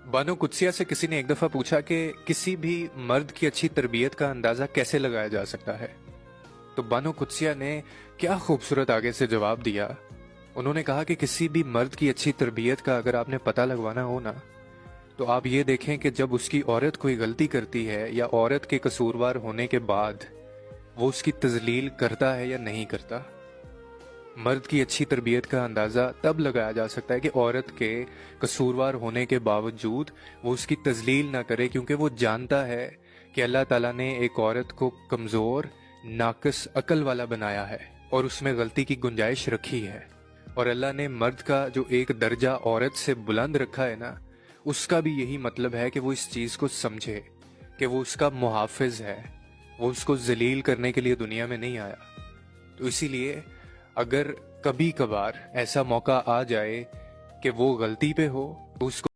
बानो कुत्सिया से किसी ने एक दफा पूछा कि किसी भी मर्द की अच्छी तरबियत का अंदाजा कैसे लगाया जा सकता है। तो बानो कुत्सिया ने क्या खूबसूरत आगे से जवाब दिया। उन्होंने कहा कि किसी भी मर्द की अच्छी तरबियत का अगर आपने पता लगवाना हो ना, तो आप ये देखें कि जब उसकी औरत कोई गलती करती है या औरत के कसूरवार होने के बाद वो उसकी तजलील करता है या नहीं करता। मर्द की अच्छी तरबियत का अंदाज़ा तब लगाया जा सकता है कि औरत के कसूरवार होने के बावजूद वो उसकी तजलील ना करे, क्योंकि वो जानता है कि अल्लाह ताला ने एक औरत को कमज़ोर, नाकस अकल वाला बनाया है और उसमें गलती की गुंजाइश रखी है। और अल्लाह ने मर्द का जो एक दर्जा औरत से बुलंद रखा है ना, उसका भी यही मतलब है कि वो इस चीज़ को समझे कि वो उसका मुहाफ़िज़ है, वो उसको जलील करने के लिए दुनिया में नहीं आया। तो इसीलिए अगर कभी कभार ऐसा मौका आ जाए कि वो गलती पे हो, तो उसको